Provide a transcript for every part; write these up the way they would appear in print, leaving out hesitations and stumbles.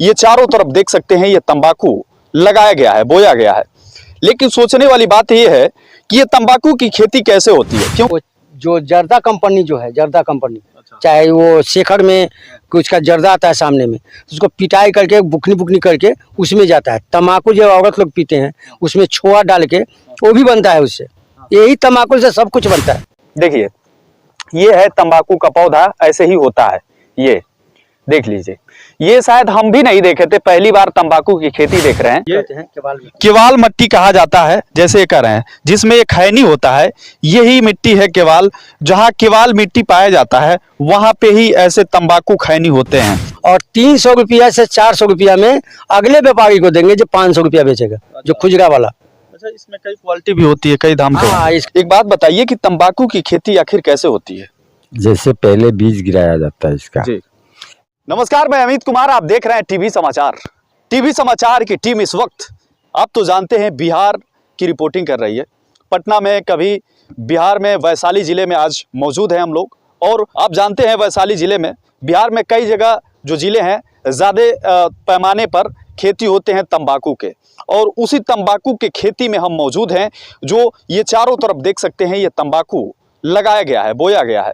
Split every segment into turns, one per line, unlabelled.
ये चारों तरफ देख सकते हैं, ये तंबाकू लगाया गया है, बोया गया है। लेकिन सोचने वाली बात ये है कि ये तंबाकू की खेती कैसे होती है। क्यों?
जो जर्दा कंपनी जो है, जर्दा कंपनी, चाहे वो शेखर में कुछ का जर्दा आता है सामने में, उसको पिटाई करके बुकनी बुकनी करके उसमें जाता है। तम्बाकू जो औरत लोग पीते हैं उसमें छोआ डाल के वो भी बनता है उससे। यही तम्बाकू से सब कुछ बनता है।
देखिए, ये है तंबाकू का पौधा, ऐसे ही होता है। ये देख लीजिए, ये शायद हम भी नहीं देखे थे, पहली बार तंबाकू की खेती देख रहे हैं। ये केवाल मट्टी कहा जाता है, जैसे ये कर रहे हैं, जिसमें एक खैनी होता है। यही मिट्टी है केवाल। जहां केवाल मिट्टी पाया जाता है वहां पे ही ऐसे तंबाकू खैनी होते हैं।
और 300 रुपया से 400 रुपया में अगले व्यापारी को देंगे जो 500 रुपया बेचेगा, जो खुजरा वाला।
अच्छा, इसमें कई क्वालिटी भी होती है, कई दाम के। एक बात बताइए कि तंबाकू की खेती आखिर कैसे होती है।
जैसे पहले बीज गिराया जाता है इसका।
जी। नमस्कार, मैं अमित कुमार, आप देख रहे हैं टीवी समाचार। टीवी समाचार की टीम इस वक्त, आप तो जानते हैं, बिहार की रिपोर्टिंग कर रही है। पटना में, कभी बिहार में, वैशाली जिले में आज मौजूद हैं हम लोग। और आप जानते हैं वैशाली जिले में, बिहार में कई जगह जो जिले हैं ज़्यादा पैमाने पर खेती होते हैं तंबाकू के, और उसी तंबाकू के खेती में हम मौजूद हैं। जो ये चारों तरफ देख सकते हैं, ये तंबाकू लगाया गया है, बोया गया है।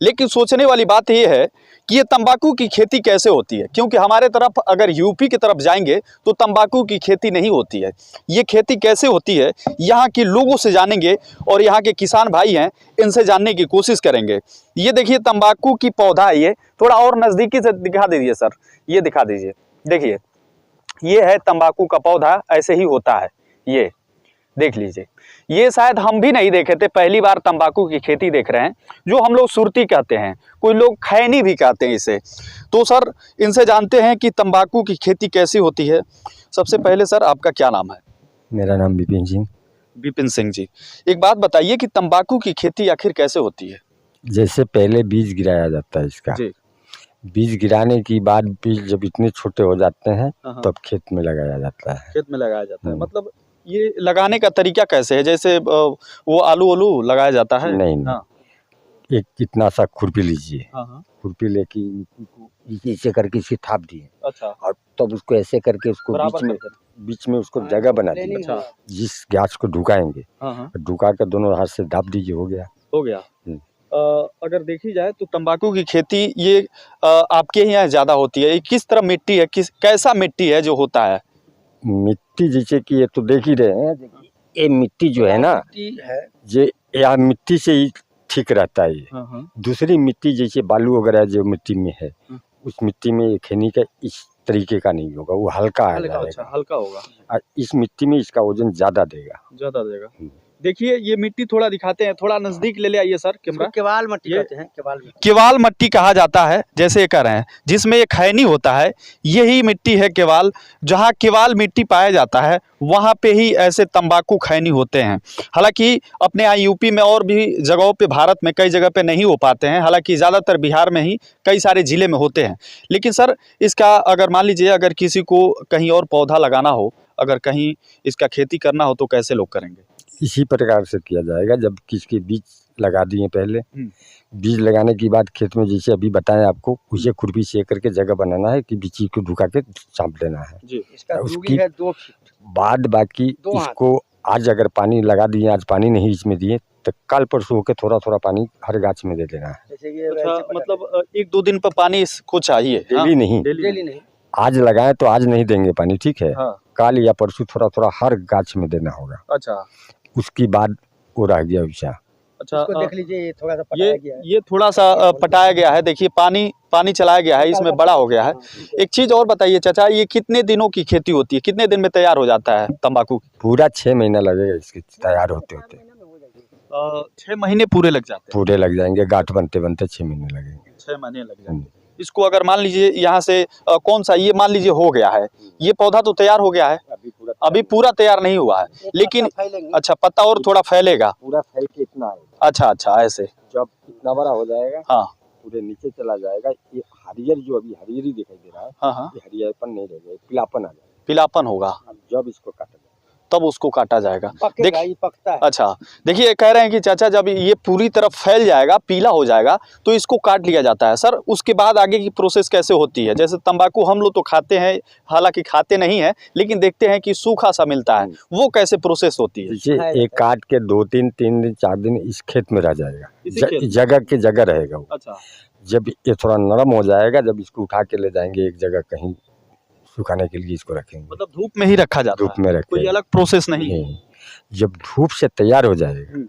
लेकिन सोचने वाली बात यह है कि ये तंबाकू की खेती कैसे होती है। क्योंकि हमारे तरफ अगर यूपी की तरफ जाएंगे तो तंबाकू की खेती नहीं होती है। ये खेती कैसे होती है, यहाँ के लोगों से जानेंगे, और यहाँ के किसान भाई हैं, इनसे जानने की कोशिश करेंगे। ये देखिए, तंबाकू की पौधा है। ये थोड़ा और नज़दीकी से दिखा दीजिए सर, ये दिखा दीजिए। देखिए, ये है तंबाकू का पौधा, ऐसे ही होता है। ये देख लीजिए, ये शायद हम भी नहीं देखे थे, पहली बार तंबाकू की खेती देख रहे हैं। जो हम लोग सुरती कहते हैं, कोई लोग खैनी भी कहते हैं इसे। तो सर, इनसे जानते हैं कि तंबाकू की खेती कैसी होती है। सबसे पहले सर, आपका क्या नाम है?
मेरा नाम विपिन सिंह।
विपिन सिंह जी, एक बात बताइए कि तंबाकू की खेती आखिर कैसे होती है।
जैसे पहले बीज गिराया जाता है इसका।
जी।
बीज गिराने की बाद बीज जब इतने छोटे हो जाते हैं तब खेत में लगाया जाता है।
खेत में लगाया जाता है, मतलब ये लगाने का तरीका कैसे है? जैसे वो आलू लगाया जाता है?
नहीं।
हाँ।
एक इतना सा खुरपी लीजिए।
हाँ।
खुरपी लेके मिट्टी को ऐसे करके इसे थाप दिए।
अच्छा।
और तब उसको ऐसे करके उसको बीच में उसको जगह बना दिए।
अच्छा।
जिस गैस को ढुकाएंगे, ढुका कर दोनों हाथ से दाब दीजिए, हो गया।
हो गया। अगर देखी जाए तो तंबाकू की खेती ये आपके यहाँ ज़्यादा होती है। ये किस तरह मिट्टी है, कैसा मिट्टी है जो होता है?
मिट्टी जैसे कि ये तो देख ही रहे हैं, ये मिट्टी जो है ना, ये या मिट्टी से ही ठीक रहता है। ये दूसरी मिट्टी जैसे बालू वगैरह जो मिट्टी में है, उस मिट्टी में ये खैनी का इस तरीके का नहीं होगा, वो हल्का है।
अच्छा, हल्का होगा।
और इस मिट्टी में इसका वजन ज्यादा देगा।
देखिए, ये मिट्टी थोड़ा दिखाते हैं, थोड़ा नजदीक ले आइए सर कैमरा।
केवाल मट्टी कहते हैं,
केवाल मट्टी कहा जाता है, जैसे ये कर रहे हैं, जिसमें एक खैनी होता है। यही मिट्टी है केवाल। जहां केवाल मिट्टी पाया जाता है वहां पे ही ऐसे तंबाकू खैनी होते हैं। हालांकि अपने यहाँ यूपी में और भी जगहों पे, भारत में कई जगह पे नहीं हो पाते हैं। हालांकि ज़्यादातर बिहार में ही कई सारे ज़िले में होते हैं। लेकिन सर, इसका अगर मान लीजिए, अगर किसी को कहीं और पौधा लगाना हो, अगर कहीं इसका खेती करना हो, तो कैसे लोग करेंगे?
इसी प्रकार से किया जाएगा। जब किसके बीज लगा दिए, पहले बीज लगाने की बाद खेत में जैसे अभी बताएं आपको, उसे खुरपी से करके जगह बनाना है कि बीज को ढुका के चाँप देना है।
इसका
उसकी
है 2 फीट
बाद बाकी इसको आज अगर पानी लगा दिए, आज पानी नहीं इसमें दिए, तो कल परसों होकर थोड़ा थोड़ा पानी हर गाछ में दे देना है।
अच्छा, मतलब 1-2 दिन पर पानी इसको चाहिए?
डेली नहीं। आज लगाएं तो आज नहीं देंगे पानी, ठीक है। कल या परसों थोड़ा थोड़ा हर गाछ में देना होगा।
अच्छा।
उसकी बाद वो रह गया विषय।
अच्छा,
देख लीजिए, ये थोड़ा सा पटाया गया है।
ये थोड़ा सा पटाया गया है। देखिए, पानी चलाया गया है, इसमें बड़ा हो गया है। एक चीज़ और बताइए चाचा, ये कितने दिनों की खेती होती है? कितने दिन में तैयार हो जाता है तंबाकू?
पूरा 6 महीना लगेगा इसके तैयार होते
6 महीने पूरे लग जाते हैं?
पूरे लग जाएंगे, गांठ बनते 6 महीने लगेंगे।
6 महीने लग जाएंगे। इसको अगर मान लीजिए यहाँ से कौन सा, ये मान लीजिए हो गया है, ये पौधा तो तैयार हो गया है, अभी पूरा तैयार नहीं हुआ है, लेकिन अच्छा, पत्ता और थोड़ा फैलेगा,
पूरा फैल के इतना आएगा।
अच्छा, ऐसे
जब इतना बड़ा हो जाएगा,
हाँ,
पूरे नीचे चला जाएगा। ये हरियर जो अभी हरियर ही दिखाई दे रहा है,
हाँ,
ये हरियरपन नहीं रहेगा, पीलापन आ जाएगा,
पीलापन होगा।
जब इसको काटा जाए
तब उसको काटा जाएगा।
पकेगा, ये पकता है।
अच्छा, देखिए कह रहे हैं कि चाचा जब ये पूरी तरफ फैल जाएगा, पीला हो जाएगा, तो इसको काट लिया जाता है। सर उसके बाद आगे की प्रोसेस कैसे होती है? जैसे तंबाकू हम लोग तो खाते हैं, हालांकि खाते नहीं हैं, लेकिन देखते हैं कि सूखा सा मिलता है, वो कैसे प्रोसेस होती है?
देखिए एक काट के 2 दिन 3 दिन 4 दिन इस खेत में रह जाएगा, जगह के जगह रहेगा वो।
अच्छा,
जब ये थोड़ा नरम हो जाएगा, जब इसको उठा के ले जाएंगे एक जगह कहीं सुखाने के लिए, इसको रखेंगे।
मतलब धूप में ही रखा जाता
धूप
है,
में
कोई
रखेंगे,
अलग प्रोसेस नहीं है।
नहीं। जब धूप से तैयार हो जाएगा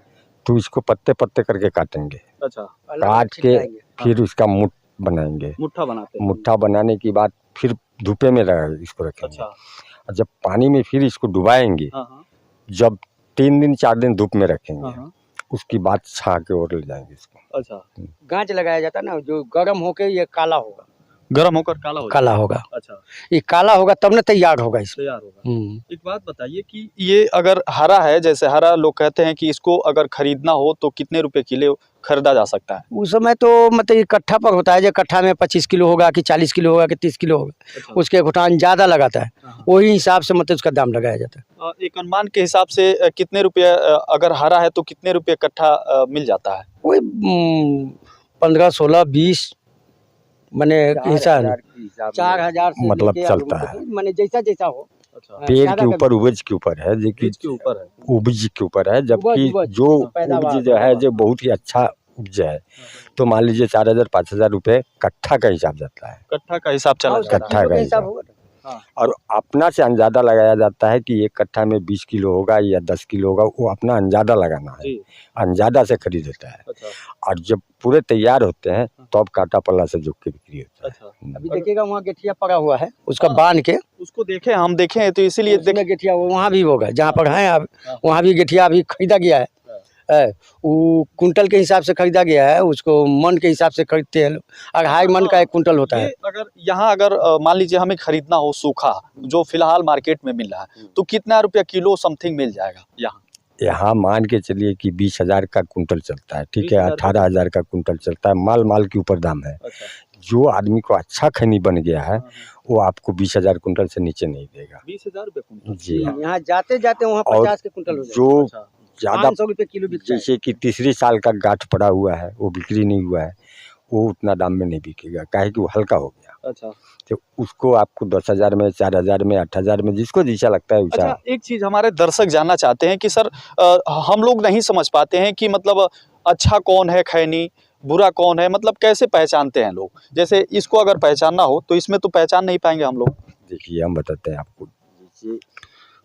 तो इसको पत्ते पत्ते करके काटेंगे,
अच्छा,
काट के फिर उसका मुठ बनाएंगे।
मुट्ठा बनाते हैं।
मुट्ठा बनाने के बाद फिर धूपे में इसको रखेंगे।
अच्छा,
और जब पानी में फिर इसको डुबाएंगे,
हाँ,
जब 3 दिन 4 दिन धूप में रखेंगे,
हाँ,
उसकी बाद छा के और ले जाएंगे इसको।
अच्छा,
गांच लगाया जाता है ना, जो गर्म होके ये काला होगा,
गर्म होकर काला हो
काला होगा।
अच्छा,
ये काला होगा तब ना तैयार होगा इसमें।
तैयार होगा। एक बात बताइए कि ये अगर हरा है, जैसे हरा लोग कहते हैं कि इसको अगर खरीदना हो तो कितने रुपए किलो खरीदा जा सकता है?
उस समय तो मतलब ये कट्ठा पर होता है, जो कट्ठा में 25 किलो होगा कि 40 किलो होगा कि 30 किलो होगा,
अच्छा,
उसके घुटान ज़्यादा लगाता है, वही हिसाब से मतलब उसका दाम लगाया जाता है।
एक अनुमान के हिसाब से कितने रुपए अगर हरा है तो कितने रुपए कट्ठा मिल जाता है?
वही 15, 16, 20 मैंने हिसाब 4000 से
मतलब
लेके
चलता
आगे
है।
मैंने जैसा जैसा हो।
अच्छा,
हाँ,
पेड़
ज़्यादा
के
का-
ऊपर उपज के ऊपर है,
बीज के ऊपर है।
उपज के ऊपर है, जबकि
उपज,
जो
पैदावार,
उपज जो है जो बहुत ही अच्छा उपज है, तो मान लीजिए 4000 5000 रुपए कट्ठा का हिसाब जाता है।
कट्ठा का हिसाब चला
हाँ,
जाता
कट्ठा
किलो
का
के हिसाब
हिसाब।
होगा ना।
और अपना से अंदाजा लगाया जाता है कि एक कट्ठा में 20 किलो होगा या 10 किलो होगा, वो अपना अंदाजा लगाना है,
जी,
अंदाजा से खरीद होता है।
अच्छा,
और जब पूरे तैयार होते हैं तब काटा पल्ला से जोक के बिक्री होता है।
अच्छा।
अभी देखिएगा वहाँ गेठिया पड़ा हुआ है, उसका
हाँ।
बांध के
उसको देखे, हम देखे तो इसीलिए देख।
उसमें गेठिया वहाँ भी होगा, जहाँ पर है अब
हाँ।
वहाँ भी गेठिया अभी खरीदा गया है। वो कुंटल के हिसाब से खरीदा गया है, उसको मन के हिसाब से खरीदते हैं लोग। 2.5 मन का 1 कुंटल होता है।
ये अगर यहाँ अगर मान लीजिए हमें खरीदना हो सूखा, जो फिलहाल मार्केट में मिल रहा है, तो कितना रुपया किलो समथिंग मिल जाएगा यहाँ?
यहाँ मान के चलिए कि 20,000 का कुंटल चलता है, ठीक है,
20,000
18,000 का कुंटल चलता है। माल के ऊपर दाम है।
अच्छा,
जो आदमी को अच्छा खैनी बन गया है, वो आपको 20,000 कुंटल से नीचे नहीं देगा।
20,000 रुपये कुंटल?
जी हाँ।
यहाँ जाते जाते वहाँ
और
50 के कुंटल हो जाएगा।
जो
अच्छा,
ज़्यादा
500 रुपये किलो बिकता है।
जैसे कि तीसरी साल का गांठ पड़ा हुआ है, वो बिक्री नहीं हुआ है, वो उतना दाम में नहीं बिकेगा, काहे कि वो हल्का हो गया।
अच्छा,
तो उसको आपको 10,000 में, 4,000 में, 8,000 में, जिसको जैसा लगता है वैसा।
अच्छा, एक चीज़ हमारे दर्शक जानना चाहते हैं कि सर हम लोग नहीं समझ पाते हैं कि मतलब अच्छा कौन है खैनी, बुरा कौन है, मतलब कैसे पहचानते हैं लोग? जैसे इसको अगर पहचानना हो तो इसमें तो पहचान नहीं पाएंगे हम लोग।
देखिए हम बताते हैं आपको, जैसे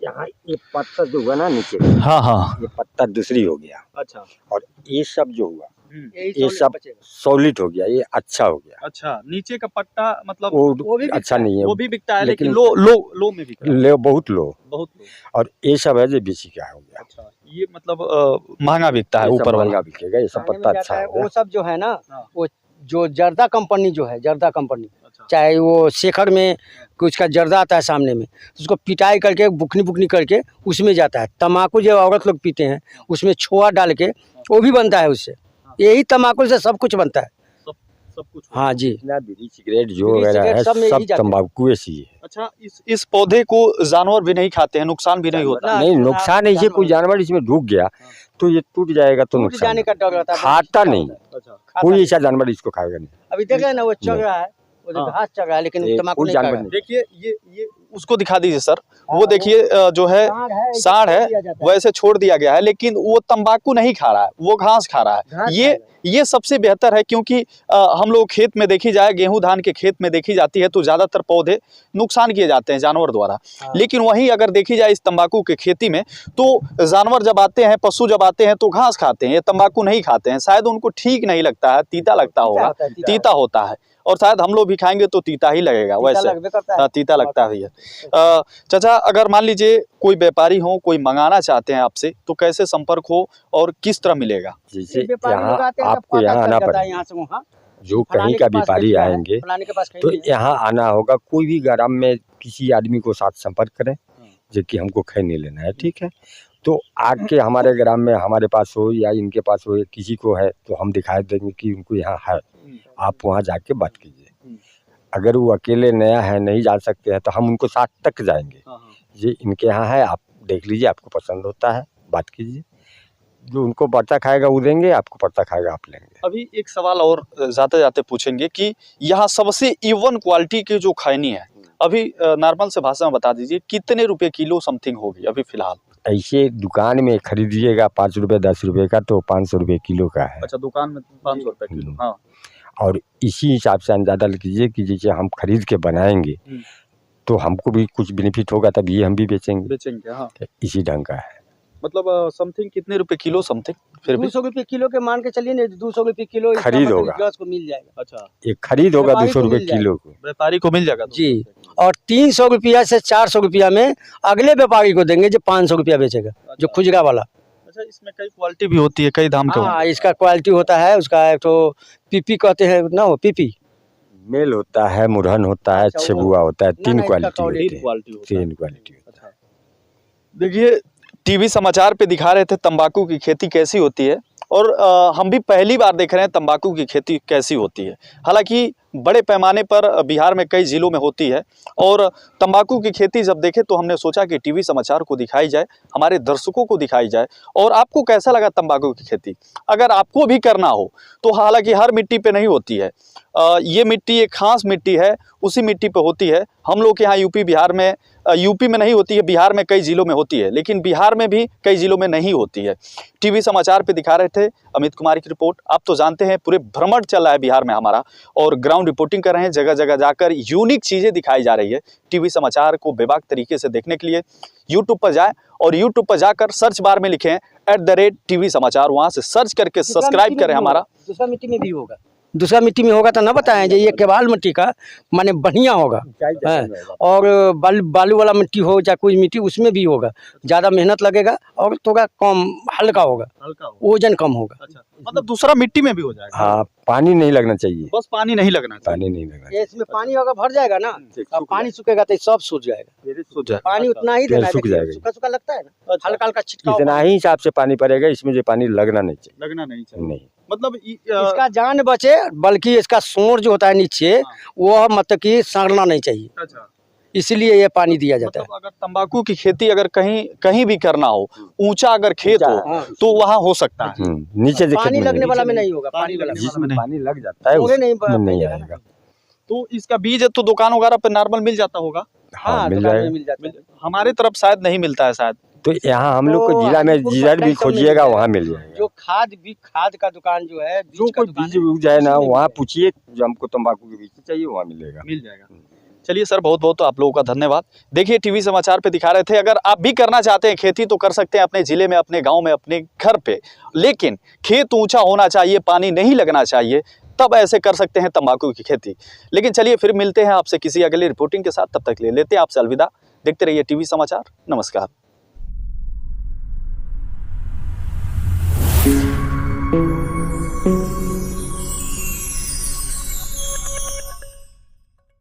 यहाँ ये पत्ता जो हुआ ना नीचे,
हाँ, हाँ,
ये पत्ता दूसरी हो गया,
अच्छा,
और ये सब जो हुआ
यही
ये सब
बचेगा।
सॉलिड हो गया, ये अच्छा हो गया।
अच्छा, नीचे का पट्टा मतलब
वो भी
अच्छा नहीं है,
वो भी बिकता है, लेकिन
लेकिन
लो में बिकता है,
ले बहुत लो।
बहुत लो।
और ये सब है जो बेची का हो गया,
अच्छा, ये मतलब महंगा बिकता है
ये सब
ऊपर वाला।
महंगा बिकेगा, ये सब
खाने में
पत्ता
जाता
अच्छा
है,
हो गया।
वो सब जो है ना,
हाँ।
वो जो जर्दा कंपनी जो है, जर्दा कंपनी,
अच्छा,
चाहे वो शेखर में कुछ का जर्दा आता है सामने में, उसको पिटाई करके बुकनी करके उसमें जाता है। तम्बाकू जो औरत लोग पीते हैं, उसमें छोआ डाल के वो भी बनता है उससे। यही तम्बाकू से सब कुछ बनता है।
सब कुछ।
हाँ जी,
जितना बीड़ी सिगरेट जो
बीड़ी
वगैरह
सिगरेट
है
सब में यही
सब
जाता है।
तंबाकू से ही है।
अच्छा, इस पौधे को जानवर भी नहीं खाते हैं, नुकसान भी नहीं होता?
ना,
नहीं
ना,
नुकसान नहीं, कोई जानवर इसमें ढूक गया तो ये टूट जाएगा तो
टूट
नुकसान
जाने का डर रहता है।
खाता नहीं,
अच्छा,
खाता
कोई
नहीं।
ऐसा जानवर इसको खाएगा नहीं।
अभी देख रहे हैं ना, वो चल
नहीं।
रहा है, वो जो
हाँ।
घास चल रहा है, लेकिन
ये
तम्बाकू
कोई
नहीं
जानवर
खा रहा है।
नहीं।
देखिए ये उसको दिखा दीजिए सर,
हाँ,
वो देखिए जो है साढ़ है,
दिया जाता है।
वैसे छोड़ दिया गया है, लेकिन वो तंबाकू नहीं खा रहा है, वो घास खा रहा है।
घास खा रहा है।
ये सबसे बेहतर है, क्योंकि हम लोग खेत में देखी जाए, गेहूं धान के खेत में देखी जाती है तो ज़्यादातर पौधे नुकसान किए जाते हैं जानवर द्वारा।
हाँ।
लेकिन वहीं अगर देखी जाए इस तंबाकू के खेती में, तो जानवर जब आते हैं, पशु जब आते हैं तो घास खाते हैं, ये तंबाकू नहीं खाते हैं। शायद उनको ठीक नहीं लगता है, तीता लगता होगा, तीता होता है, और शायद हम लोग भी खाएंगे तो तीता ही लगेगा। वैसे हाँ, तीता लगता भी है। चाचा, अगर मान लीजिए कोई व्यापारी हो, कोई मंगाना चाहते हैं आपसे, तो कैसे संपर्क हो और किस तरह मिलेगा?
जैसे यहाँ आपको यहाँ आना पड़ेगा, जो कहीं का व्यापारी आएंगे तो यहाँ आना होगा। कोई भी ग्राम में किसी आदमी को साथ संपर्क करें जो कि हमको खैनी लेना है, ठीक है, तो आके हमारे ग्राम में हमारे पास हो या इनके पास हो या किसी को है तो हम दिखा देंगे कि उनको यहाँ है, आप वहाँ जाके बात कीजिए। अगर वो अकेले नया है, नहीं जा सकते हैं, तो हम उनको साथ तक जाएंगे, ये इनके यहाँ है, आप देख लीजिए, आपको पसंद होता है बात कीजिए, जो उनको पड़ता खाएगा वो देंगे, आपको पड़ता खाएगा आप लेंगे।
अभी एक सवाल और जाते जाते पूछेंगे कि यहाँ सबसे इवन क्वालिटी की जो खैनी है अभी नॉर्मल से भाषा में बता दीजिए कितने रुपए किलो समथिंग होगी अभी फिलहाल?
ऐसे दुकान में खरीदिएगा 5 रुपये 10 रुपये का तो 500 रुपये किलो का है।
अच्छा, दुकान में 500 रुपए किलो। हाँ,
और इसी हिसाब से अंदाजा कीजिए कि जैसे हम खरीद के बनाएंगे तो हमको भी कुछ बेनिफिट होगा, तब ये हम भी बेचेंगे।
हाँ,
तो इसी ढंग का है।
मतलब समथिंग कितने रुपए किलो समथिंग? फिर भी
200 रुपये किलो के मान के चलिए ना, 200 रुपये किलो इसका
खरीद
मतलब
होगा।
गैस को मिल जाएगा।
अच्छा,
एक खरीद होगा
व्यापारी
200
को
रुपये
मिल जाएगा।
किलो को,
व्यापारी को मिल जाएगा
जी। और 300 रुपया से 400 रुपया में अगले व्यापारी को देंगे जो 500 रुपया बेचेगा, जो खुजरा वाला।
अच्छा, इसमें कई क्वालिटी भी होती है, कई दाम के
हाँ, इसका क्वालिटी होता है, उसका एक तो पीपी कहते हैं ना, वो पीपी
मेल होता है, मुरहन होता है,
अच्छा, वो-
छेबुआ होता है,
ना,
3
इसका
क्वालिटी
क्वालिटी-
होती है।
क्वालिटी होता है।
3 क्वालिटी होता है।
देखिए, टीवी समाचार पे दिखा रहे थे तंबाकू की खेती कैसी होती है और हम भी पहली बार देख रहे हैं तंबाकू की खेती कैसी होती है। हालांकि बड़े पैमाने पर बिहार में कई ज़िलों में होती है और तंबाकू की खेती जब देखे तो हमने सोचा कि टीवी समाचार को दिखाई जाए, हमारे दर्शकों को दिखाई जाए। और आपको कैसा लगा तंबाकू की खेती? अगर आपको भी करना हो तो हालांकि हर मिट्टी पे नहीं होती है, ये मिट्टी एक खास मिट्टी है, उसी मिट्टी पे होती है। हम लोग के यहाँ यूपी बिहार में यूपी में नहीं होती है, बिहार में कई ज़िलों में होती है, लेकिन बिहार में भी कई ज़िलों में नहीं होती है। टीवी समाचार पे दिखा रहे थे अमित कुमार की रिपोर्ट। आप तो जानते हैं पूरे भ्रमण चल रहा है बिहार में हमारा और ग्राउंड रिपोर्टिंग कर रहे हैं, जगह जगह जाकर यूनिक चीज़ें दिखाई जा रही है। टीवी समाचार को बेबाक तरीके से देखने के लिए यूट्यूब पर जाएँ और यूट्यूब पर जाकर सर्च बार में लिखें @TV समाचार, वहाँ से सर्च करके सब्सक्राइब करें हमारा।
दूसरा मिट्टी में भी होगा, दूसरा मिट्टी में होगा तो ना बताएं जो ये केवाल मिट्टी का माने बढ़िया होगा। हाँ, और बालू वाला मिट्टी हो चाहे कोई मिट्टी उसमें भी होगा, ज़्यादा मेहनत लगेगा और थोड़ा कम हल्का होगा, वजन कम होगा।
अच्छा, मतलब दूसरा मिट्टी में भी हो जाएगा?
हाँ, पानी नहीं लगना चाहिए,
बस पानी नहीं लगना चाहिए।
पानी नहीं लगना
ये इसमें पानी होगा भर जाएगा ना, अब पानी सूखेगा तो सब सूख जाएगा। पानी उतना ही देना है,
सूख जाएगा।
सूखा सूखा लगता है ना, हल्का हल्का छिटकाव।
इतना ही हिसाब से पानी पड़ेगा, इसमें जो पानी लगना नहीं चाहिए।
लगना नहीं चाहिए।
नहीं,
मतलब
इसका जान बचे, बल्कि इसका सोर जो होता है नीचे वो मतलब कि सड़ना नहीं चाहिए,
अच्छा,
इसलिए ये पानी दिया जाता है।
मतलब अगर तंबाकू की खेती अगर कहीं कहीं भी करना हो, ऊंचा अगर खेत हो
हाँ।
तो वहाँ हो सकता है।
नीचे जो खेत
पानी
में
लगने
नहीं।
वाला में नहीं होगा,
पानी
पानी वाला
लगने
में।
वाला में नहीं।
पानी लग जाता है
पूरे नहीं
उसमें नहीं
बनेगा ना।
आएगा।
तो इसका बीज तो दुकान वगैरह पे नॉर्मल मिल जाता होगा?
हाँ, मिल
दुकान में
जाएगा।
मिल जाता है।
हमारे तरफ शायद नहीं मिलता है शायद।
तो यहाँ हम लोग को जिला में
हमको
जिधर
पता
भी
ही सब नहीं
खोजिएगा
मिल
वहाँ
जाएगा।
मिल जाएगा।
जो खाद का दुकान जो है,
जो
बीज का
कोई
दुकान
बीज
है,
उग जाए ना,
उसी में
वहाँ
मिल
पूछिए जो हमको तंबाकू के बीज चाहिए, वहाँ मिलेगा।
मिल जाएगा। चलिए सर, बहुत बहुत आप लोगों का धन्यवाद। देखिए, टीवी समाचार पे दिखा रहे थे, अगर आप भी करना चाहते हैं खेती तो कर सकते हैं अपने जिले में, अपने गांव में, अपने घर पे, लेकिन खेत ऊंचा होना चाहिए, पानी नहीं लगना चाहिए, तब ऐसे कर सकते हैं तंबाकू की खेती। लेकिन चलिए फिर मिलते हैं आपसे किसी अगली रिपोर्टिंग के साथ, तब तक ले लेते हैं आपसे अलविदा। देखते रहिए टीवी समाचार। नमस्कार।